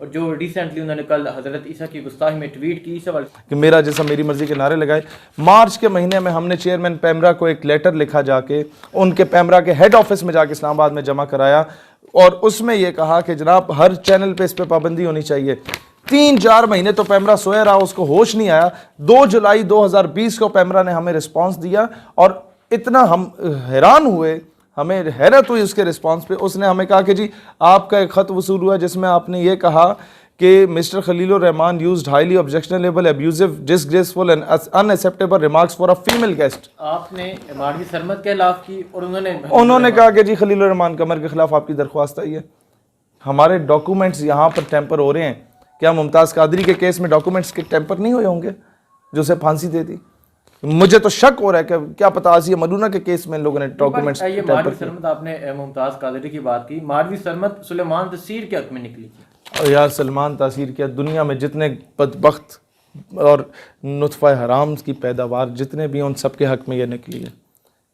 اور جو ریسنٹلی انہوں نے کل حضرت عیسیٰ کی گستاخی میں ٹویٹ کی سوال کہ میرا جیسا میری مرضی کے نعرے لگائے. مارچ کے مہینے میں ہم نے چیئرمین پیمرا کو ایک لیٹر لکھا جا کے ان کے پیمرا کے ہیڈ آفس میں جا کے اسلام آباد میں جمع کرایا اور اس میں یہ کہا کہ جناب ہر چینل پہ اس پہ پابندی ہونی چاہیے. 3-4 مہینے تو پیمرا سویا رہا, اس کو ہوش نہیں آیا. 2 جولائی 2020 کو پیمرا نے ہمیں رسپانس دیا اور اتنا ہم حیران ہوئے, ہمیں حیرت ہوئی اس کے رسپانس پہ. اس نے ہمیں کہا کہ جی آپ کا ایک خط وصول ہوا جس میں آپ نے یہ کہا کہ mister Khalil Rahman used highly objectionable, abusive, disgraceful and unacceptable remarks for a female guest. آپ نے ماروی سرمد کے خلاف کی اور انہوں نے کہا کہ جی خلیل الرحمان قمر کے خلاف آپ کی درخواست آئی ہے. ہمارے ڈاکومنٹس یہاں پر ٹیمپر ہو رہے ہیں. کیا ممتاز قادری کے کیس میں ڈاکومنٹس کے ٹیمپر نہیں ہوئے ہوں گے جو اسے پھانسی دے دی؟ مجھے تو شک ہو رہا ہے کہ کیا پتہ آسیہ ملونہ کے کیس میں ان لوگوں نے ڈاکومنٹس یہ ماروی سرمد, آپ نے ممتاز قادری کی بات کی, ماروی سرمد سلیمان تاثیر کے حق میں نکلی تھی. یار سلمان تاثیر کیا, دنیا میں جتنے بدبخت اور نطفہ حرام کی پیداوار جتنے بھی ان سب کے حق میں یہ نکلی ہے.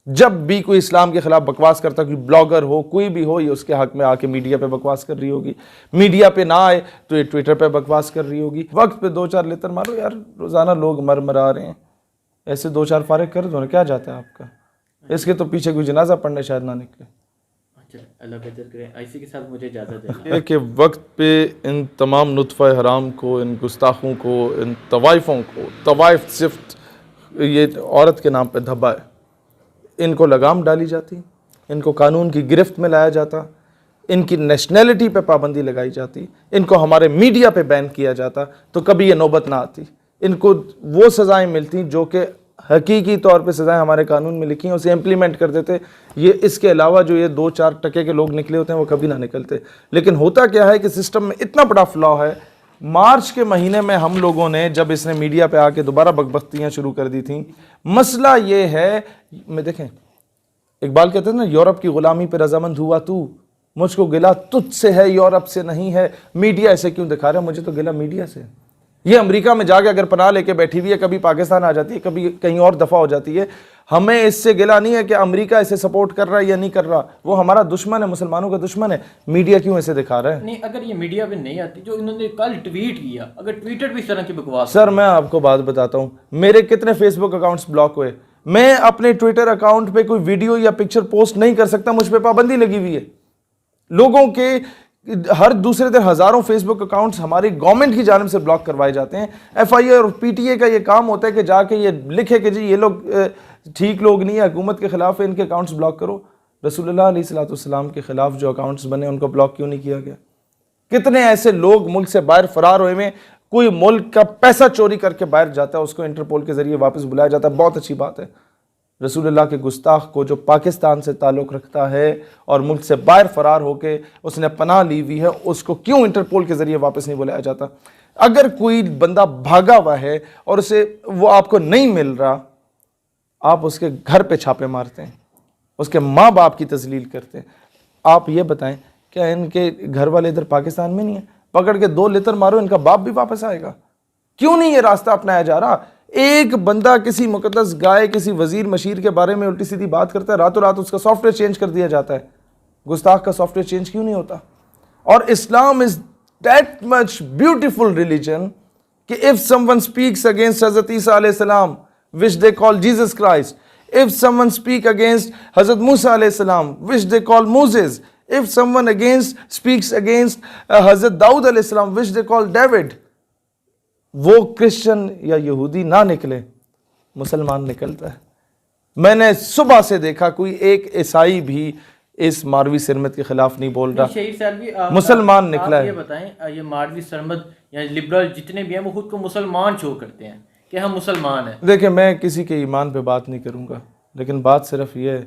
جب بھی کوئی اسلام کے خلاف بکواس کرتا, کوئی بلاگر ہو کوئی بھی ہو, یہ اس کے حق میں آ کے میڈیا پہ بکواس کر رہی ہوگی. میڈیا پہ نہ آئے تو یہ ٹویٹر پہ بکواس کر رہی ہوگی. وقت پہ 2-4 لیتر مارو یار, روزانہ لوگ مرا رہے ہیں, ایسے 2-4 فارغ کر دو نا, کیا جاتا ہے آپ کا. اس کے تو پیچھے کوئی جنازہ پڑھنے شاید نہ نکلے. اللہ بہتر کرے. ایسی کے ساتھ مجھے اجازت دیں. یہ کہ وقت پہ ان تمام نطفہ حرام کو, ان گستاخوں کو, ان طوائفوں کو, طوائف صفت یہ عورت کے نام پہ دھبا ہے, ان کو لگام ڈالی جاتی, ان کو قانون کی گرفت میں لایا جاتا, ان کی نیشنلٹی پہ پابندی لگائی جاتی, ان کو ہمارے میڈیا پہ بین کیا جاتا, تو کبھی یہ نوبت نہ آتی. ان کو وہ سزائیں ملتی جو کہ حقیقی طور پہ سزائیں ہمارے قانون میں لکھی ہیں, اسے امپلیمنٹ کر دیتے. یہ اس کے علاوہ جو یہ 2-4 ٹکے کے لوگ نکلے ہوتے ہیں وہ کبھی نہ نکلتے. لیکن ہوتا کیا ہے کہ سسٹم میں اتنا بڑا فلا ہے. مارچ کے مہینے میں ہم لوگوں نے جب اس نے میڈیا پہ آ کے دوبارہ بکبختیاں شروع کر دی تھیں, مسئلہ یہ ہے, میں دیکھیں اقبال کہتے ہیں نا, یورپ کی غلامی پہ رضامند ہوا تو, مجھ کو گلہ تجھ سے ہے یورپ سے نہیں ہے. میڈیا ایسے کیوں دکھا رہا ہے؟ مجھے تو گلہ میڈیا سے. یہ امریکہ میں جا کے اگر پناہ لے کے بیٹھی ہوئی ہے, کبھی پاکستان آ جاتی ہے, کبھی کہیں اور دفعہ ہو جاتی ہے, ہمیں اس سے گلہ نہیں ہے کہ امریکہ اسے سپورٹ کر رہا ہے یا نہیں کر رہا. وہ ہمارا دشمن ہے, مسلمانوں کا دشمن ہے. میڈیا کیوں ایسے دکھا رہا ہے؟ نہیں, اگر یہ میڈیا پہ نہیں آتی, جو انہوں نے کل ٹویٹ کیا, اگر ٹویٹر بھی اس طرح کی بکواس. سر میں آپ کو بات بتاتا ہوں, میرے کتنے فیس بک اکاؤنٹس بلاک ہوئے. میں اپنے ٹویٹر اکاؤنٹ پہ کوئی ویڈیو یا پکچر پوسٹ نہیں کر سکتا, مجھ پہ پابندی لگی ہوئی ہے. لوگوں کے ہر دوسرے دن ہزاروں فیس بک اکاؤنٹس ہماری گورنمنٹ کی جانب سے بلاک کروائے جاتے ہیں. ایف آئی اے اور پی ٹی اے کا یہ کام ہوتا ہے کہ جا کے یہ لکھے کہ جی یہ لوگ ٹھیک لوگ نہیں ہیں, حکومت کے خلاف ہے, ان کے اکاؤنٹس بلاک کرو. رسول اللہ علیہ الصلوۃ والسلام کے خلاف جو اکاؤنٹس بنے ان کو بلاک کیوں نہیں کیا گیا؟ کتنے ایسے لوگ ملک سے باہر فرار ہوئے ہیں. کوئی ملک کا پیسہ چوری کر کے باہر جاتا ہے, اس کو انٹرپول کے ذریعے واپس بلایا جاتا ہے, بہت اچھی بات ہے. رسول اللہ کے گستاخ کو جو پاکستان سے تعلق رکھتا ہے اور ملک سے باہر فرار ہو کے اس نے پناہ لی ہوئی ہے, اس کو کیوں انٹرپول کے ذریعے واپس نہیں بلایا جاتا؟ اگر کوئی بندہ بھاگا ہوا ہے اور اسے وہ آپ کو نہیں مل رہا, آپ اس کے گھر پہ چھاپے مارتے ہیں, اس کے ماں باپ کی تذلیل کرتے ہیں. آپ یہ بتائیں کیا ان کے گھر والے ادھر پاکستان میں نہیں ہیں؟ پکڑ کے 2 لیتر مارو, ان کا باپ بھی واپس آئے گا. کیوں نہیں یہ راستہ اپنایا جا رہا؟ ایک بندہ کسی مقدس گائے, کسی وزیر مشیر کے بارے میں الٹی سیدھی بات کرتا ہے, راتوں رات اس کا سافٹ ویئر چینج کر دیا جاتا ہے. گستاخ کا سافٹ ویئر چینج کیوں نہیں ہوتا؟ اور Islam is that much beautiful religion کہ if someone speaks against حضرت عیسیٰ علیہ السلام which they call Jesus Christ, if someone speak against حضرت موسیٰ علیہ السلام which they call Moses, if someone speaks against حضرت داؤد علیہ السلام which they call David, وہ کرسچن یا یہودی نہ نکلے, مسلمان نکلتا ہے. میں نے صبح سے دیکھا کوئی ایک عیسائی بھی اس ماروی سرمد کے خلاف نہیں بول رہا, مسلمان نکلا ہے. یہ بتائیں, یہ ماروی سرمد یا لبرل جتنے بھی ہیں وہ خود کو مسلمان شو کرتے ہیں کہ ہم مسلمان ہیں. دیکھیں میں کسی کے ایمان پہ بات نہیں کروں گا, لیکن بات صرف یہ ہے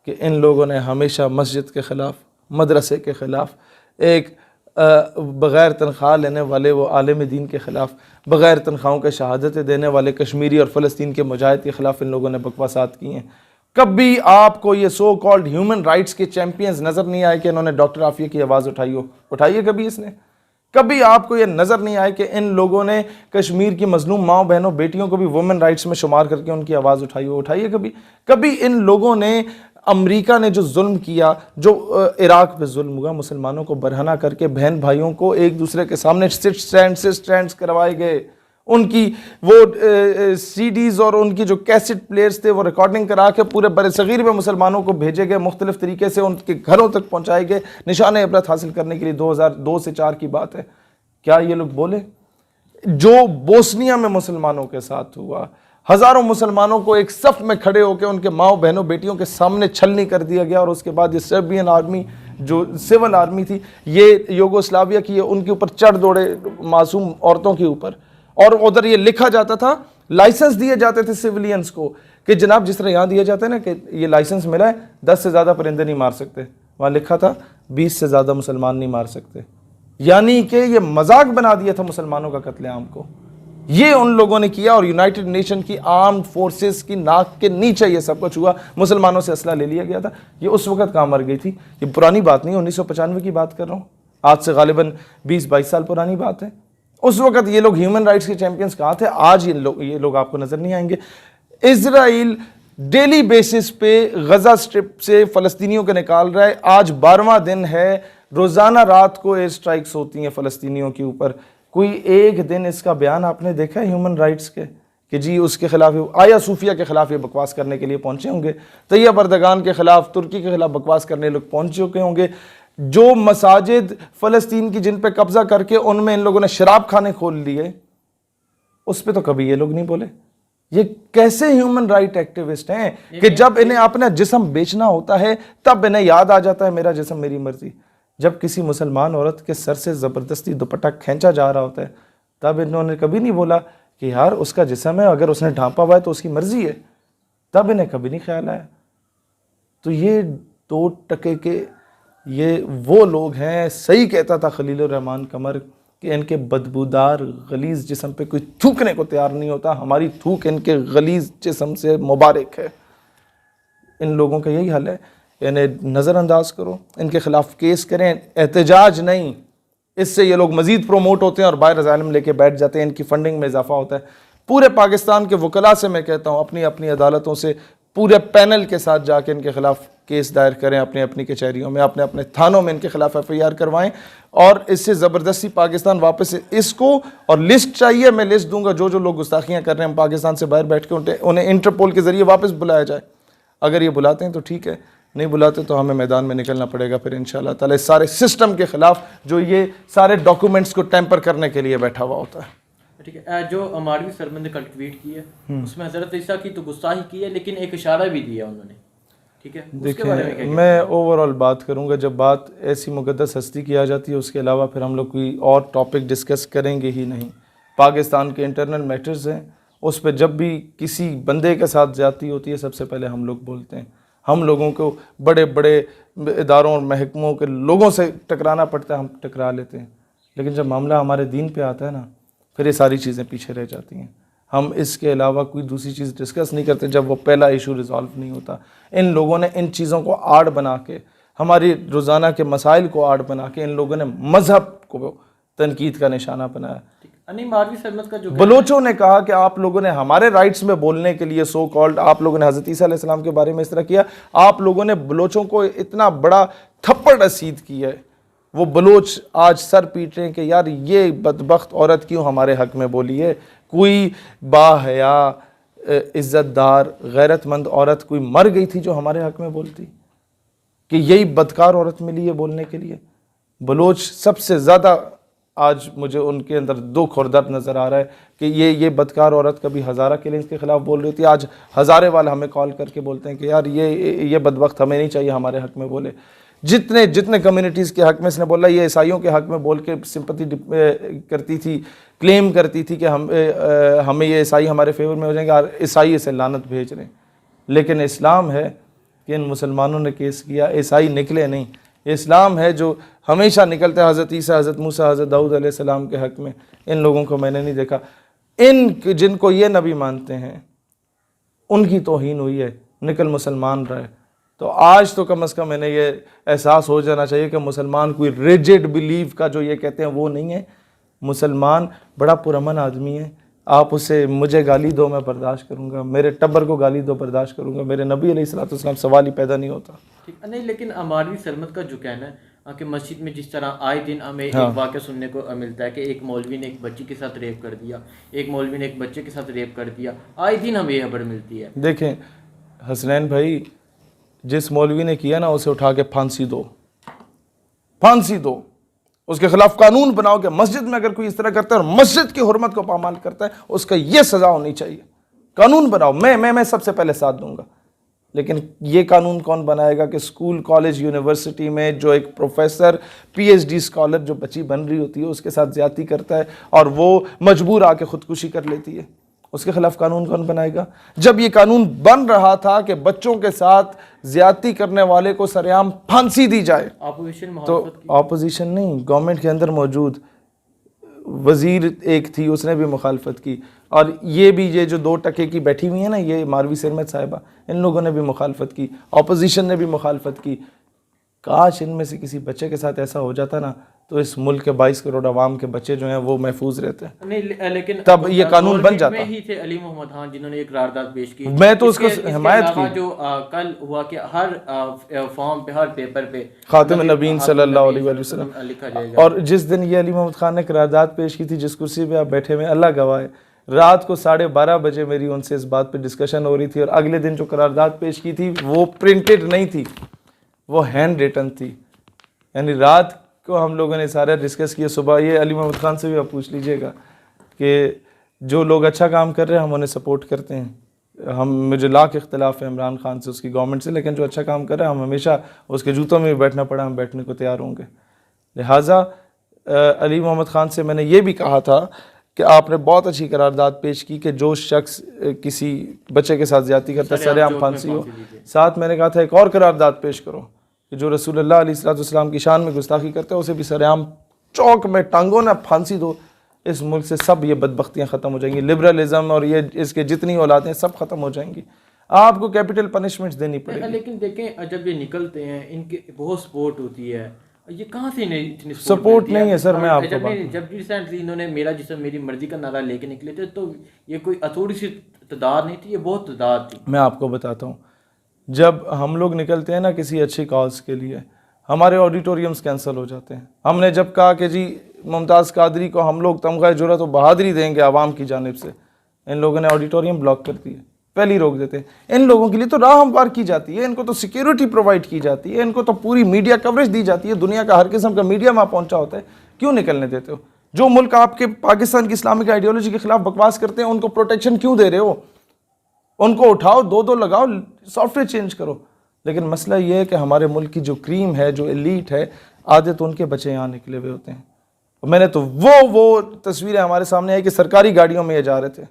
کہ ان لوگوں نے ہمیشہ مسجد کے خلاف, مدرسے کے خلاف, ایک بغیر تنخواہ لینے والے وہ عالم دین کے خلاف, بغیر تنخواہوں کے شہادتیں دینے والے کشمیری اور فلسطین کے مجاہد کے خلاف ان لوگوں نے بکواسات کی ہیں. کبھی آپ کو یہ سو کالڈ ہیومن رائٹس کے چیمپئنز نظر نہیں آئے کہ انہوں نے ڈاکٹر عافیہ کی آواز اٹھائی ہو؟ اٹھائیے کبھی اس نے. کبھی آپ کو یہ نظر نہیں آئے کہ ان لوگوں نے کشمیر کی مظلوم ماؤں بہنوں بیٹیوں کو بھی وومن رائٹس میں شمار کر کے ان کی آواز اٹھائی ہو؟ اٹھائیے کبھی. کبھی ان لوگوں نے امریکہ نے جو ظلم کیا، جو عراق پہ ظلم ہوا، مسلمانوں کو برہنہ کر کے بہن بھائیوں کو ایک دوسرے کے سامنے سٹینڈز کروائے گئے، ان کی وہ سی ڈیز اور ان کی جو کیسٹ پلیئرز تھے وہ ریکارڈنگ کرا کے پورے بر صغیر میں مسلمانوں کو بھیجے گئے، مختلف طریقے سے ان کے گھروں تک پہنچائے گئے نشان عبرت حاصل کرنے کے لیے۔ 2002 سے 4 کی بات ہے، کیا یہ لوگ بولے؟ جو بوسنیا میں مسلمانوں کے ساتھ ہوا، ہزاروں مسلمانوں کو ایک صف میں کھڑے ہو کے ان کے ماؤں بہنوں بیٹیوں کے سامنے چھلنی کر دیا گیا، اور اس کے بعد یہ سربین آرمی جو سول آرمی تھی، یہ یوگوسلاویا کی، ان کے اوپر چڑھ دوڑے معصوم عورتوں کے اوپر، اور ادھر یہ لکھا جاتا تھا، لائسنس دیے جاتے تھے سیولینز کو کہ جناب جس طرح یہاں دیا جاتا ہے نا کہ یہ لائسنس ملا ہے 10 سے زیادہ پرندے نہیں مار سکتے، وہاں لکھا تھا 20 سے زیادہ مسلمان نہیں مار سکتے، یعنی کہ یہ مذاق بنا دیا تھا مسلمانوں کا قتل عام کو۔ یہ ان لوگوں نے کیا، اور یونائٹڈ نیشن کی آرمڈ فورسز کی ناک کے نیچے یہ سب کچھ ہوا، مسلمانوں سے اسلحہ لے لیا گیا تھا۔ یہ اس وقت کہاں مر گئی تھی، یہ پرانی بات نہیں، 1995 کی بات کر رہا ہوں، آج سے غالباً 20-22 سال پرانی بات ہے۔ اس وقت یہ لوگ ہیومن رائٹس کے چیمپئنز کہاں تھے؟ آج یہ لوگ آپ کو نظر نہیں آئیں گے۔ اسرائیل ڈیلی بیسس پہ غزہ سٹرپ سے فلسطینیوں کو نکال رہا ہے، آج 12واں دن ہے، روزانہ رات کو ایئر سٹرائکس ہوتی ہیں فلسطینیوں کے اوپر۔ کوئی ایک دن اس کا بیان آپ نے دیکھا ہے ہیومن رائٹس کے کہ جی اس کے خلاف، آیا صوفیہ کے خلاف یہ بکواس کرنے کے لیے پہنچے ہوں گے؟ طیب اردگان کے خلاف، ترکی کے خلاف بکواس کرنے لوگ پہنچ چکے ہوں گے۔ جو مساجد فلسطین کی جن پہ قبضہ کر کے ان میں ان لوگوں نے شراب خانے کھول لیے، اس پہ تو کبھی یہ لوگ نہیں بولے۔ یہ کیسے ہیومن رائٹ ایکٹیوسٹ ہیں کہ جب انہیں اپنا جسم بیچنا ہوتا ہے تب انہیں یاد آ جاتا ہے میرا جسم میری مرضی۔ جب کسی مسلمان عورت کے سر سے زبردستی دوپٹہ کھینچا جا رہا ہوتا ہے تب انہوں نے کبھی نہیں بولا کہ یار اس کا جسم ہے، اگر اس نے ڈھانپا ہوا ہے تو اس کی مرضی ہے، تب انہیں کبھی نہیں خیال آیا۔ تو یہ 2 ٹکے کے یہ وہ لوگ ہیں، صحیح کہتا تھا خلیل الرحمن قمر کہ ان کے بدبودار غلیظ جسم پہ کوئی تھوکنے کو تیار نہیں ہوتا، ہماری تھوک ان کے غلیظ جسم سے مبارک ہے۔ ان لوگوں کا یہی حل ہے، انہیں نظر انداز کرو، ان کے خلاف کیس کریں، احتجاج نہیں، اس سے یہ لوگ مزید پروموٹ ہوتے ہیں اور باہر ظالم لے کے بیٹھ جاتے ہیں، ان کی فنڈنگ میں اضافہ ہوتا ہے۔ پورے پاکستان کے وکلاء سے میں کہتا ہوں اپنی اپنی عدالتوں سے پورے پینل کے ساتھ جا کے ان کے خلاف کیس دائر کریں، اپنی اپنی کچہریوں میں، اپنے اپنے تھانوں میں ان کے خلاف FIR کروائیں، اور اس سے زبردستی پاکستان واپس اس کو، اور لسٹ چاہیے میں لسٹ دوں گا جو لوگ گستاخیاں کر رہے ہیں پاکستان سے باہر بیٹھ کے، انہیں انٹرپول کے ذریعے واپس بلایا جائے۔ اگر یہ بلاتے ہیں تو ٹھیک ہے، نہیں بلاتے تو ہمیں میدان میں نکلنا پڑے گا پھر انشاءاللہ تعالی اس سارے سسٹم کے خلاف جو یہ سارے ڈاکومنٹس کو ٹیمپر کرنے کے لیے بیٹھا ہوا ہوتا ہے۔ ٹھیک ہے، جو ماروی سرمن نے کل ٹویٹ کی ہے اس میں حضرت عیسیٰ کی تو گستاخی کی ہے، لیکن ایک اشارہ بھی دیا انہوں نے، ٹھیک ہے، اس کے بارے میں میں اوورآل بات کروں گا، جب بات ایسی مقدس ہستی کی آ جاتی ہے اس کے علاوہ پھر ہم لوگ کوئی اور ٹاپک ڈسکس کریں گے ہی نہیں۔ پاکستان کے انٹرنل میٹرز ہیں، اس پہ جب بھی کسی بندے کے ساتھ زیادتی ہوتی ہے سب سے پہلے ہم لوگ بولتے ہیں۔ ہم لوگوں کو بڑے بڑے اداروں اور محکموں کے لوگوں سے ٹکرانا پڑتا ہے، ہم ٹکرا لیتے ہیں، لیکن جب معاملہ ہمارے دین پہ آتا ہے نا پھر یہ ساری چیزیں پیچھے رہ جاتی ہیں۔ ہم اس کے علاوہ کوئی دوسری چیز ڈسکس نہیں کرتے جب وہ پہلا ایشو ریزالو نہیں ہوتا۔ ان لوگوں نے ان چیزوں کو آڑ بنا کے، ہماری روزانہ کے مسائل کو آڑ بنا کے، ان لوگوں نے مذہب کو تنقید کا نشانہ بنایا۔ ماروی سرمد کا جو بلوچوں نے کہا کہ آپ لوگوں نے ہمارے رائٹس میں بولنے کے لیے سو کالڈ آپ لوگوں نے حضرت عیسیٰ علیہ السلام کے بارے میں اس طرح کیا، آپ لوگوں نے بلوچوں کو اتنا بڑا تھپڑ رسید کیا ہے، وہ بلوچ آج سر پیٹ رہے ہیں کہ یار یہ بدبخت عورت کیوں ہمارے حق میں بولی ہے۔ کوئی باحیا عزت دار غیرت مند عورت کوئی مر گئی تھی جو ہمارے حق میں بولتی، کہ یہی بدکار عورت ملی ہے بولنے کے لیے؟ بلوچ سب سے زیادہ آج مجھے ان کے اندر دکھ اور درد نظر آ رہا ہے کہ یہ بدکار عورت کبھی ہزارہ کلنگز کے خلاف بول رہی تھی، آج ہزارے والے ہمیں کال کر کے بولتے ہیں کہ یار یہ بدبخت ہمیں نہیں چاہیے ہمارے حق میں بولے۔ جتنے کمیونٹیز کے حق میں اس نے بولا، یہ عیسائیوں کے حق میں بول کے سمپتی کرتی تھی، کلیم کرتی تھی کہ ہمیں یہ عیسائی ہمارے فیور میں ہو جائیں گے، اور عیسائی اسے لعنت بھیج رہے ہیں۔ لیکن اسلام ہے کہ ان مسلمانوں نے کیس کیا، عیسائی نکلے نہیں، اسلام ہے جو ہمیشہ نکلتا ہے حضرت عیسیٰ، حضرت موسیٰ، حضرت داؤد علیہ السلام کے حق میں۔ ان لوگوں کو میں نے نہیں دیکھا، جن کو یہ نبی مانتے ہیں ان کی توہین ہوئی ہے، نکل مسلمان رہے۔ تو آج تو کم از کم انہیں یہ احساس ہو جانا چاہیے کہ مسلمان کوئی ریجڈ بلیف کا جو یہ کہتے ہیں وہ نہیں ہے۔ مسلمان بڑا پرامن آدمی ہے، آپ اسے مجھے گالی دو میں برداشت کروں گا, میرے ٹبر کو گالی دو برداشت کروں گا, میرے نبی علیہ الصلوۃ والسلام سوال ہی پیدا نہیں ہوتا. ٹھیک نہیں, لیکن مولوی سرمد کا جو کہنا ہے کہ مسجد میں جس طرح آئے دن ہمیں ایک واقعہ سننے کو ملتا ہے کہ ایک مولوی نے ایک بچی کے ساتھ ریپ کر دیا, ایک مولوی نے ایک بچے کے ساتھ ریپ کر دیا, آئے دن ہمیں یہ خبر ملتی ہے. دیکھیں حسنین بھائی, جس مولوی نے کیا نا اسے اٹھا کے پھانسی دو, پھانسی دو, اس کے خلاف قانون بناؤ کہ مسجد میں اگر کوئی اس طرح کرتا ہے اور مسجد کی حرمت کو پامال کرتا ہے اس کا یہ سزا ہونی چاہیے. قانون بناؤ, میں سب سے پہلے ساتھ دوں گا. لیکن یہ قانون کون بنائے گا کہ اسکول, کالج, یونیورسٹی میں جو ایک professor, P H D scholar جو بچی بن رہی ہوتی ہے اس کے ساتھ زیادتی کرتا ہے اور وہ مجبور آ کے خودکشی کر لیتی ہے, اس کے خلاف قانون کون بنائے گا؟ جب یہ قانون بن رہا تھا کہ بچوں کے ساتھ زیادتی کرنے والے کو سرعام پھانسی دی جائے, تو اپوزیشن نہیں, گورنمنٹ کے اندر موجود وزیر ایک تھی, اس نے بھی مخالفت کی, اور یہ بھی یہ جو 2% کی بیٹھی ہوئی ہیں نا, یہ ماروی سرمد صاحبہ, ان لوگوں نے بھی مخالفت کی, اپوزیشن نے بھی مخالفت کی. کاش ان میں سے کسی بچے کے ساتھ ایسا ہو جاتا نا تو اس ملک کے 22 کروڑ عوام کے بچے جو ہیں وہ محفوظ رہتے ہیں, لیکن تب یہ قانون بن جاتا. میں ہی تھے علی محمد خان جنہوں نے ایک قرارداد پیش کی, میں تو اس کو حمایت کی. جو کل ہوا کہ ہر فارم پہ, ہر پیپر پہ خاتم النبیین صلی اللہ علیہ وسلم لکھا جائے گا. اور جس دن یہ علی محمد خان نے قرارداد پیش کی تھی, جس کرسی پہ آپ بیٹھے ہوئے, اللہ گواہ ہے, رات کو 12:30 بجے میری ان سے اس بات پہ ڈسکشن ہو رہی تھی, اور اگلے دن جو قرارداد پیش کی تھی وہ پرنٹڈ نہیں تھی, وہ ہینڈ ریٹن تھی. یعنی رات کو ہم لوگوں نے سارے ڈسکس کیا. صبح یہ علی محمد خان سے بھی آپ پوچھ لیجئے گا کہ جو لوگ اچھا کام کر رہے ہیں ہم انہیں سپورٹ کرتے ہیں. مجھے لاکھ اختلاف ہے عمران خان سے, اس کی گورنمنٹ سے, لیکن جو اچھا کام کر رہے ہیں ہم ہمیشہ اس کے جوتوں میں بھی بیٹھنا پڑا ہم بیٹھنے کو تیار ہوں گے. لہٰذا علی محمد خان سے میں نے یہ بھی کہا تھا کہ آپ نے بہت اچھی قرارداد پیش کی کہ جو شخص کسی بچے کے ساتھ زیادتی کرتا ہے سرعام پھانسی ہو. ساتھ میں نے کہا تھا ایک اور قرارداد پیش کرو کہ جو رسول اللہ علیہ الصلوۃ والسلام کی شان میں گستاخی کرتا ہے اسے بھی سرعام چوک میں ٹانگوں نہ پھانسی دو. اس ملک سے سب یہ بدبختیاں ختم ہو جائیں گی, لبرلزم اور یہ اس کے جتنی اولادیں سب ختم ہو جائیں گی. آپ کو کیپٹل پنشمنٹ دینی پڑے گی. لیکن دیکھیں جب یہ نکلتے ہیں ان کی بہت سپورٹ ہوتی ہے, یہ کہاں سے اتنی سپورٹ نہیں ہے سر. میں آپ کو جب ریسنٹلی انہوں نے میرا جسم میری مرضی کا نعرہ لے کے نکلے تھے تو یہ کوئی تھوڑی سی تعداد نہیں تھی, یہ بہت تعداد تھی. میں آپ کو بتاتا ہوں, جب ہم لوگ نکلتے ہیں نا کسی اچھی کاز کے لیے, ہمارے آڈیٹوریمز کینسل ہو جاتے ہیں. ہم نے جب کہا کہ جی ممتاز قادری کو ہم لوگ تمغہ جرأت و بہادری دیں گے عوام کی جانب سے, ان لوگوں نے آڈیٹوریم بلاک کر دیے, پہلی روک دیتے ہیں. ان لوگوں کے لیے تو راہ ہموار کی جاتی ہے, ان کو تو سیکیورٹی پرووائڈ کی جاتی ہے, ان کو تو پوری میڈیا کوریج دی جاتی ہے, دنیا کا ہر قسم کا میڈیا وہاں پہنچا ہوتا ہے. کیوں نکلنے دیتے ہو؟ جو ملک آپ کے پاکستان کی اسلامک آئیڈیالوجی کے خلاف بکواس کرتے ہیں ان کو پروٹیکشن کیوں دے رہے ہو؟ ان کو اٹھاؤ, 2 لگاؤ, سافٹ ویئر چینج کرو. لیکن مسئلہ یہ ہے کہ ہمارے ملک کی جو کریم ہے, جو ایلیٹ ہے, آدھے تو ان کے بچے یہاں نکلے ہوئے ہوتے ہیں. میں نے تو وہ تصویریں ہمارے سامنے آئی کہ سرکاری گاڑیوں میں یہ جا رہے تھے.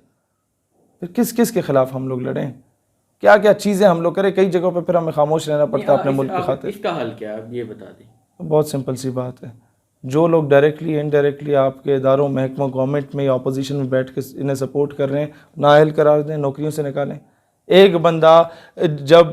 پھر کس کے خلاف ہم لوگ لڑیں؟ کیا چیزیں ہم لوگ کریں؟ کئی جگہوں پہ پھر ہمیں خاموش رہنا پڑتا ہے اپنے ملک کی خاطر. اس کا حل کیا ہے یہ بتا دیں. بہت سمپل سی بات ہے, جو لوگ ڈائریکٹلی انڈائریکٹلی آپ کے اداروں, محکموں, گورنمنٹ میں یا اپوزیشن میں بیٹھ کے انہیں سپورٹ کر رہے ہیں, نااہل قرار دیں, نوکریوں سے نکالیں. ایک بندہ جب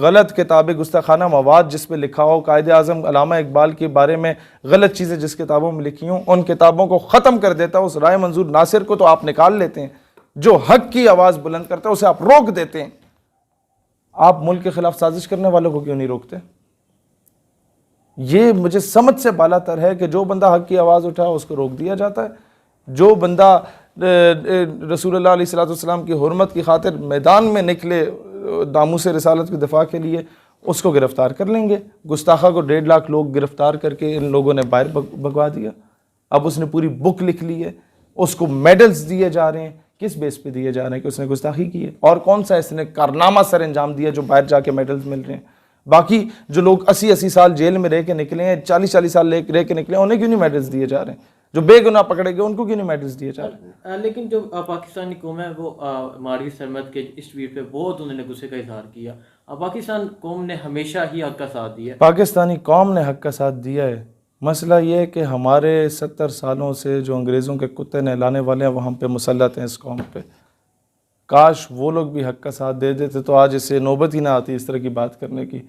غلط کتاب گستاخانہ مواد جس پہ لکھا ہو, قائد اعظم علامہ اقبال کے بارے میں غلط چیزیں جس کتابوں میں لکھی ہوں, ان کتابوں کو ختم کر دیتا ہے. اس رائے منظور ناصر کو تو آپ نکال لیتے ہیں, جو حق کی آواز بلند کرتا ہے اسے آپ روک دیتے ہیں. آپ ملک کے خلاف سازش کرنے والوں کو کیوں نہیں روکتے؟ یہ مجھے سمجھ سے بالا تر ہے کہ جو بندہ حق کی آواز اٹھا اس کو روک دیا جاتا ہے. جو بندہ رسول اللہ علیہ الصلوۃ والسلام کی حرمت کی خاطر میدان میں نکلے ناموس رسالت کی دفاع کے لیے, اس کو گرفتار کر لیں گے. گستاخہ کو 1.5 لاکھ لوگ گرفتار کر کے ان لوگوں نے باہر بھگوا دیا. اب اس نے پوری بک لکھ لی ہے, اس کو میڈلز دیے جا رہے ہیں. کس بیس پہ دیے جا رہے ہیں کہ اس نے گستاخی کی ہے؟ اور کون سا اس نے کارنامہ سر انجام دیا جو باہر جا کے میڈلز مل رہے ہیں؟ باقی جو لوگ 80 سال جیل میں رہ کے نکلے ہیں, 40 سال رہ کے نکلے ہیں, انہیں کیوں نہیں میڈلز دیے جا رہے ہیں؟ جو بے گناہ پکڑے گئے ان کو کیوں نہیں میڈلز دیے جا رہے ہیں؟ لیکن جو پاکستانی قوم ہے وہ ماروی سرمد کے اس ٹویٹ پہ بہت انہوں نے غصے کا اظہار کیا. پاکستان قوم نے ہمیشہ ہی حق کا ساتھ دیا. پاکستانی قوم نے حق کا ساتھ دیا ہے. مسئلہ یہ ہے کہ ہمارے 70 سالوں سے جو انگریزوں کے کتے نہلانے والے ہیں وہ ہم پہ مسلط ہیں اس قوم پہ. کاش وہ لوگ بھی حق کا ساتھ دے دیتے تو آج اسے نوبت ہی نہ آتی اس طرح کی بات کرنے کی.